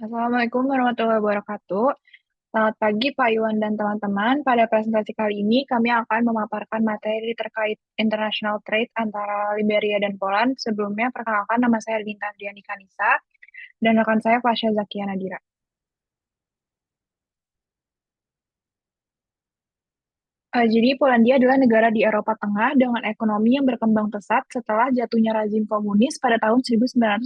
Assalamualaikum warahmatullahi wabarakatuh. Selamat pagi Pak Iwan dan teman-teman. Pada presentasi kali ini kami akan memaparkan materi terkait international trade antara Liberia dan Poland. Sebelumnya perkenalkan, nama saya Linta Diani Kanisa dan rekan saya Fasya Zakia Nadira. Jadi Polandia adalah negara di Eropa Tengah dengan ekonomi yang berkembang pesat setelah jatuhnya rezim komunis pada tahun 1989.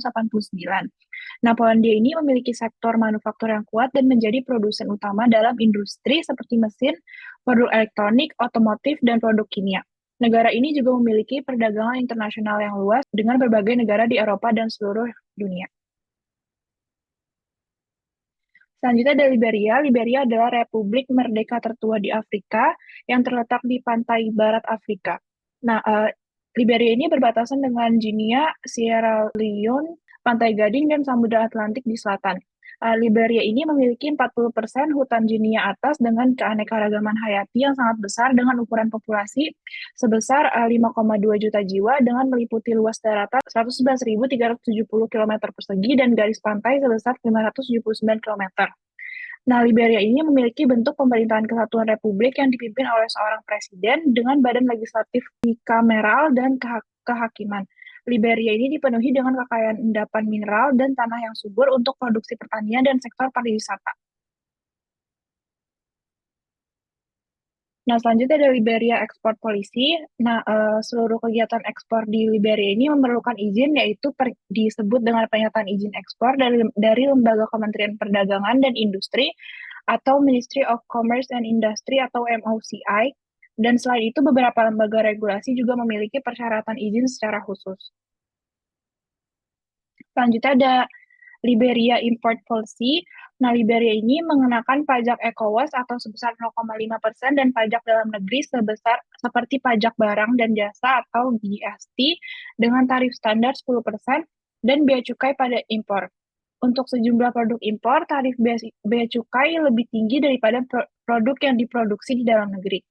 Nah, Polandia ini memiliki sektor manufaktur yang kuat dan menjadi produsen utama dalam industri seperti mesin, produk elektronik, otomotif, dan produk kimia. Negara ini juga memiliki perdagangan internasional yang luas dengan berbagai negara di Eropa dan seluruh dunia. Selanjutnya ada Liberia. Liberia adalah republik merdeka tertua di Afrika yang terletak di pantai barat Afrika. Nah, Liberia ini berbatasan dengan Guinea, Sierra Leone, Pantai Gading, dan Samudra Atlantik di selatan. Liberia ini memiliki 40% hutan Guinea atas dengan keanekaragaman hayati yang sangat besar dengan ukuran populasi sebesar 5,2 juta jiwa dengan meliputi luas daratan 111.370 km persegi dan garis pantai sebesar 579 km. Nah, Liberia ini memiliki bentuk pemerintahan kesatuan republik yang dipimpin oleh seorang presiden dengan badan legislatif bikameral dan kehakiman. Liberia ini dipenuhi dengan kekayaan endapan mineral dan tanah yang subur untuk produksi pertanian dan sektor pariwisata. Nah, selanjutnya ada Liberia Export Policy. Nah, seluruh kegiatan ekspor di Liberia ini memerlukan izin, yaitu disebut dengan pernyataan izin ekspor dari Lembaga Kementerian Perdagangan dan Industri atau Ministry of Commerce and Industry atau MOCI. Dan selain itu, beberapa lembaga regulasi juga memiliki persyaratan izin secara khusus. Selanjutnya ada Liberia Import Policy. Nah, Liberia ini mengenakan pajak ECOWAS atau sebesar 0,5% dan pajak dalam negeri sebesar seperti pajak barang dan jasa atau GST dengan tarif standar 10% dan bea cukai pada impor. Untuk sejumlah produk impor, tarif bea cukai lebih tinggi daripada produk yang diproduksi di dalam negeri.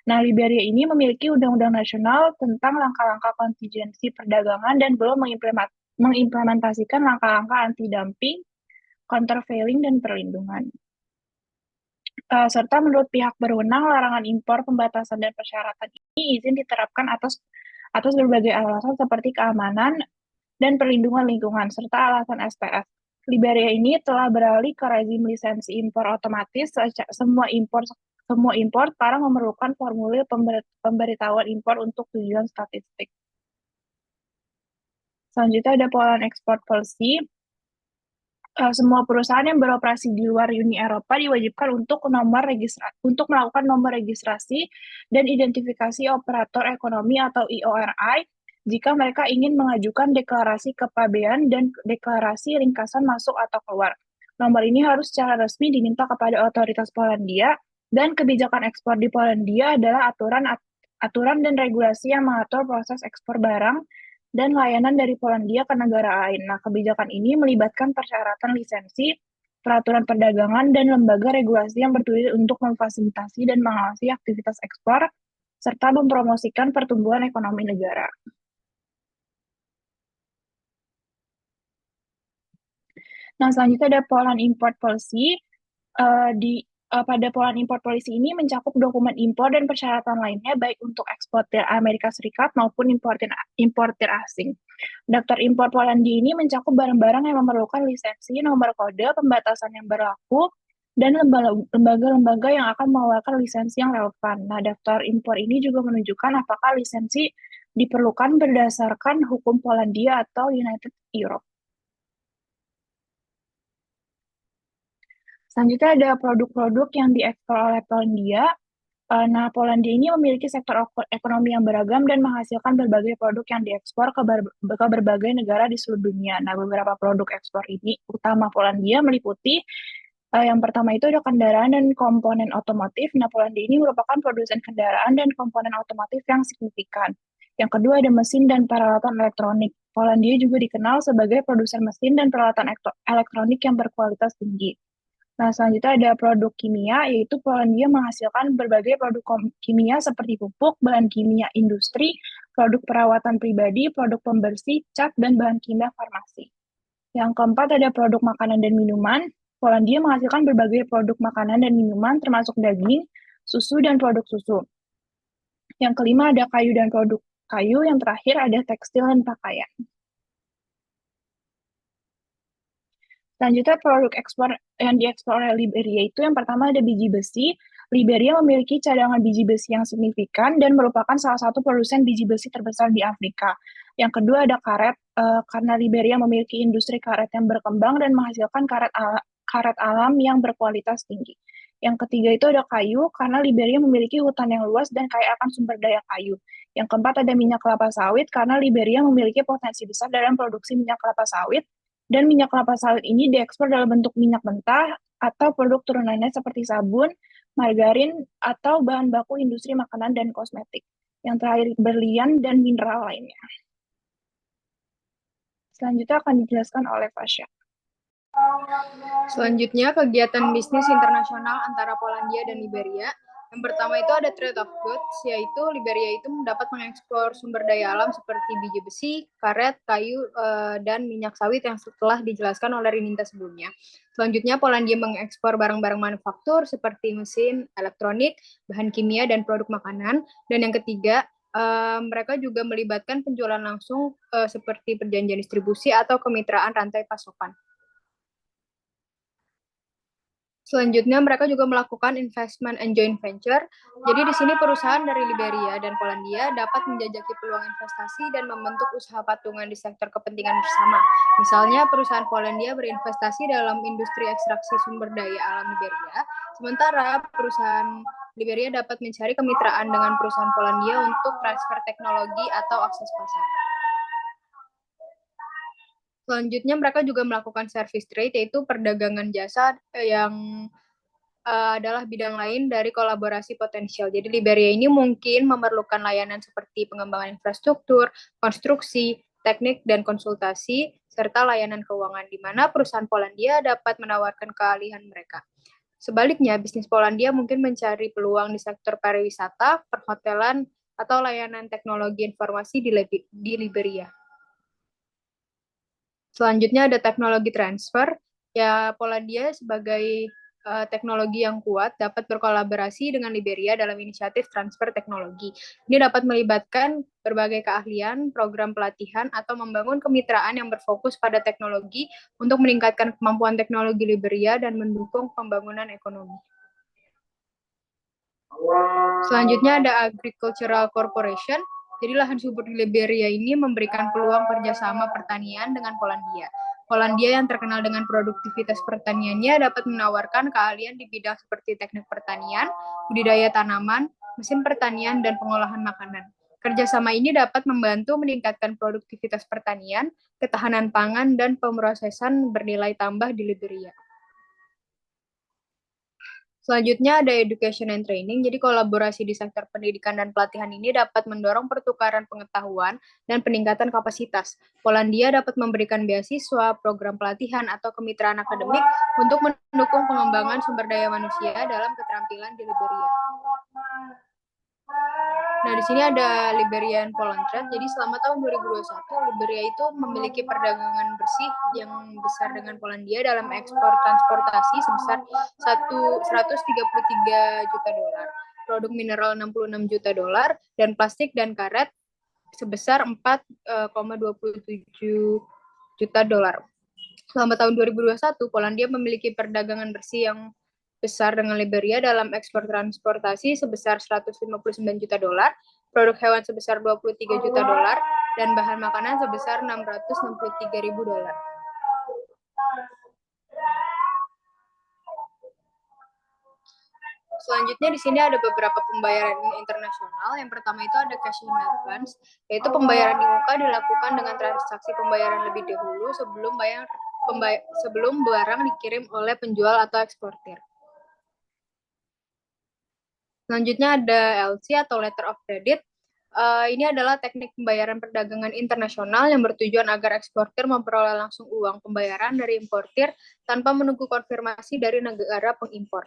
Nah, Liberia ini memiliki undang-undang nasional tentang langkah-langkah kontingensi perdagangan dan belum mengimplementasikan langkah-langkah anti-dumping, countervailing, dan perlindungan. Serta menurut pihak berwenang, larangan impor, pembatasan, dan persyaratan ini izin diterapkan atas berbagai alasan seperti keamanan dan perlindungan lingkungan, serta alasan SPS. Liberia ini telah beralih ke rezim lisensi impor otomatis. Semua impor sekarang memerlukan formulir pemberitahuan impor untuk tujuan statistik. Selanjutnya ada Poland Export Policy. Semua perusahaan yang beroperasi di luar Uni Eropa diwajibkan untuk melakukan nomor registrasi dan identifikasi operator ekonomi atau IORI jika mereka ingin mengajukan deklarasi kepabean dan deklarasi ringkasan masuk atau keluar. Nomor ini harus secara resmi diminta kepada otoritas Polandia, dan kebijakan ekspor di Polandia adalah aturan dan regulasi yang mengatur proses ekspor barang dan layanan dari Polandia ke negara lain. Nah, kebijakan ini melibatkan persyaratan lisensi, peraturan perdagangan, dan lembaga regulasi yang bertujuan untuk memfasilitasi dan mengawasi aktivitas ekspor, serta mempromosikan pertumbuhan ekonomi negara. Nah, selanjutnya ada Poland Import Policy. Pada Poland Import Policy ini mencakup dokumen impor dan persyaratan lainnya baik untuk eksportir Amerika Serikat maupun importir asing. Daftar impor Polandia ini mencakup barang-barang yang memerlukan lisensi, nomor kode, pembatasan yang berlaku, dan lembaga-lembaga yang akan mengeluarkan lisensi yang relevan. Nah, daftar impor ini juga menunjukkan apakah lisensi diperlukan berdasarkan hukum Polandia atau United Europe. Selanjutnya ada produk-produk yang diekspor oleh Polandia. Nah, Polandia ini memiliki sektor ekonomi yang beragam dan menghasilkan berbagai produk yang diekspor ke berbagai negara di seluruh dunia. Nah, beberapa produk ekspor ini utama Polandia meliputi yang pertama itu ada kendaraan dan komponen otomotif. Nah, Polandia ini merupakan produsen kendaraan dan komponen otomotif yang signifikan. Yang kedua ada mesin dan peralatan elektronik. Polandia juga dikenal sebagai produsen mesin dan peralatan elektronik yang berkualitas tinggi. Nah, selanjutnya ada produk kimia, yaitu Polandia menghasilkan berbagai produk kimia seperti pupuk, bahan kimia industri, produk perawatan pribadi, produk pembersih, cat, dan bahan kimia farmasi. Yang keempat ada produk makanan dan minuman. Polandia menghasilkan berbagai produk makanan dan minuman, termasuk daging, susu, dan produk susu. Yang kelima ada kayu dan produk kayu, yang terakhir ada tekstil dan pakaian. Selanjutnya produk ekspor yang diekspor oleh Liberia itu yang pertama ada biji besi. Liberia memiliki cadangan biji besi yang signifikan dan merupakan salah satu produsen biji besi terbesar di Afrika. Yang kedua ada karet, karena Liberia memiliki industri karet yang berkembang dan menghasilkan karet alam yang berkualitas tinggi. Yang ketiga itu ada kayu, karena Liberia memiliki hutan yang luas dan kaya akan sumber daya kayu. Yang keempat ada minyak kelapa sawit, karena Liberia memiliki potensi besar dalam produksi minyak kelapa sawit, dan minyak kelapa sawit ini diekspor dalam bentuk minyak mentah atau produk turunannya seperti sabun, margarin, atau bahan baku industri makanan dan kosmetik. Yang terakhir berlian dan mineral lainnya. Selanjutnya akan dijelaskan oleh Fasya. Selanjutnya, kegiatan bisnis internasional antara Polandia dan Liberia. Yang pertama itu ada trade of goods, yaitu Liberia itu mendapat mengekspor sumber daya alam seperti biji besi, karet, kayu, dan minyak sawit yang setelah dijelaskan oleh Rininta sebelumnya. Selanjutnya, Polandia mengekspor barang-barang manufaktur seperti mesin, elektronik, bahan kimia, dan produk makanan. Dan yang ketiga, mereka juga melibatkan penjualan langsung seperti perjanjian distribusi atau kemitraan rantai pasokan. Selanjutnya, mereka juga melakukan investment and joint venture. Jadi di sini perusahaan dari Liberia dan Polandia dapat menjajaki peluang investasi dan membentuk usaha patungan di sektor kepentingan bersama. Misalnya, perusahaan Polandia berinvestasi dalam industri ekstraksi sumber daya alam Liberia, sementara perusahaan Liberia dapat mencari kemitraan dengan perusahaan Polandia untuk transfer teknologi atau akses pasar. Selanjutnya, mereka juga melakukan service trade, yaitu perdagangan jasa yang adalah bidang lain dari kolaborasi potensial. Jadi Liberia ini mungkin memerlukan layanan seperti pengembangan infrastruktur, konstruksi, teknik dan konsultasi, serta layanan keuangan, di mana perusahaan Polandia dapat menawarkan keahlian mereka. Sebaliknya, bisnis Polandia mungkin mencari peluang di sektor pariwisata, perhotelan, atau layanan teknologi informasi di Liberia. Selanjutnya ada teknologi transfer. Ya, Polandia sebagai teknologi yang kuat dapat berkolaborasi dengan Liberia dalam inisiatif transfer teknologi. Ini dapat melibatkan berbagai keahlian, program pelatihan, atau membangun kemitraan yang berfokus pada teknologi untuk meningkatkan kemampuan teknologi Liberia dan mendukung pembangunan ekonomi. Selanjutnya ada Agricultural Corporation. Jadi lahan subur di Liberia ini memberikan peluang kerjasama pertanian dengan Polandia. Polandia yang terkenal dengan produktivitas pertaniannya dapat menawarkan keahlian di bidang seperti teknik pertanian, budidaya tanaman, mesin pertanian, dan pengolahan makanan. Kerjasama ini dapat membantu meningkatkan produktivitas pertanian, ketahanan pangan, dan pemrosesan bernilai tambah di Liberia. Selanjutnya ada education and training. Jadi kolaborasi di sektor pendidikan dan pelatihan ini dapat mendorong pertukaran pengetahuan dan peningkatan kapasitas. Polandia dapat memberikan beasiswa, program pelatihan, atau kemitraan akademik untuk mendukung pengembangan sumber daya manusia dalam keterampilan di Liberia. Nah, di sini ada Liberian Poland Trade. Jadi selama tahun 2021, Liberia itu memiliki perdagangan bersih yang besar dengan Polandia dalam ekspor transportasi sebesar 133 juta dolar, produk mineral 66 juta dolar, dan plastik dan karet sebesar 4,27 juta dolar. Selama tahun 2021, Polandia memiliki perdagangan bersih yang besar dengan Liberia dalam ekspor transportasi sebesar 159 juta dolar, produk hewan sebesar 23 juta dolar, dan bahan makanan sebesar 663 ribu dolar. Selanjutnya di sini ada beberapa pembayaran internasional. Yang pertama itu ada cash in advance, yaitu pembayaran di muka dilakukan dengan transaksi pembayaran lebih dahulu sebelum barang dikirim oleh penjual atau eksportir. Selanjutnya ada LC atau Letter of Credit. Ini adalah teknik pembayaran perdagangan internasional yang bertujuan agar eksportir memperoleh langsung uang pembayaran dari importir tanpa menunggu konfirmasi dari negara pengimpor.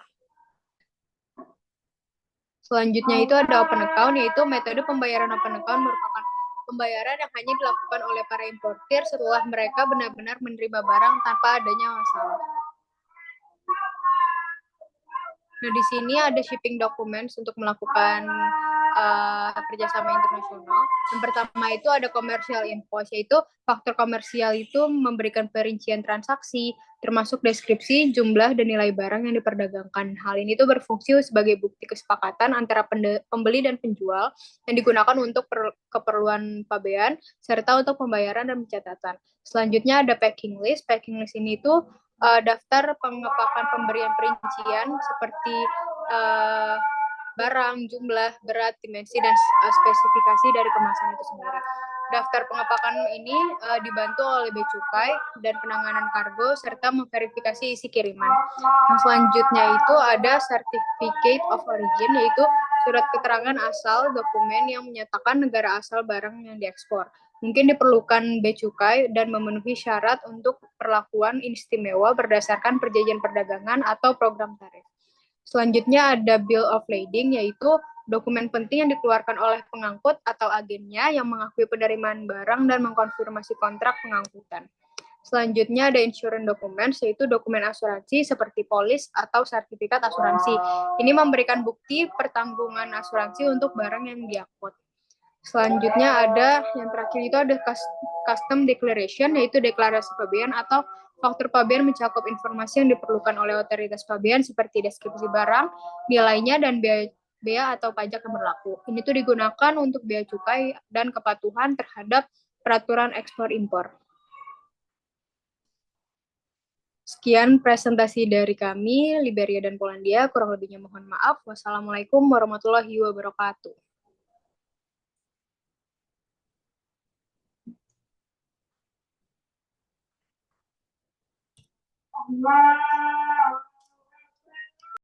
Selanjutnya itu ada open account, yaitu metode pembayaran open account merupakan pembayaran yang hanya dilakukan oleh para importir setelah mereka benar-benar menerima barang tanpa adanya masalah. Nah, di sini ada shipping documents untuk melakukan kerjasama internasional. Yang pertama itu ada commercial invoice, yaitu faktor komersial itu memberikan perincian transaksi, termasuk deskripsi, jumlah, dan nilai barang yang diperdagangkan. Hal ini tuh berfungsi sebagai bukti kesepakatan antara pembeli dan penjual yang digunakan untuk keperluan pabean, serta untuk pembayaran dan pencatatan. Selanjutnya ada packing list. Packing list ini tuh daftar pengepakan pemberian perincian seperti barang, jumlah, berat, dimensi, dan spesifikasi dari kemasan itu sendiri. Daftar pengepakan ini dibantu oleh Bea Cukai dan penanganan kargo serta memverifikasi isi kiriman. Yang selanjutnya itu ada Certificate of Origin, yaitu surat keterangan asal dokumen yang menyatakan negara asal barang yang diekspor. Mungkin diperlukan Bea Cukai dan memenuhi syarat untuk perlakuan istimewa berdasarkan perjanjian perdagangan atau program tarif. Selanjutnya ada Bill of Lading, yaitu dokumen penting yang dikeluarkan oleh pengangkut atau agennya yang mengakui penerimaan barang dan mengkonfirmasi kontrak pengangkutan. Selanjutnya ada insurance documents, yaitu dokumen asuransi seperti polis atau sertifikat asuransi. Ini memberikan bukti pertanggungan asuransi untuk barang yang diangkut. Selanjutnya ada yang terakhir itu ada custom declaration, yaitu deklarasi pabean atau faktur pabean mencakup informasi yang diperlukan oleh otoritas pabean seperti deskripsi barang, nilainya, dan bea atau pajak yang berlaku. Ini tuh digunakan untuk bea cukai dan kepatuhan terhadap peraturan ekspor impor. Sekian presentasi dari kami, Liberia dan Polandia. Kurang lebihnya mohon maaf. Wassalamualaikum warahmatullahi wabarakatuh.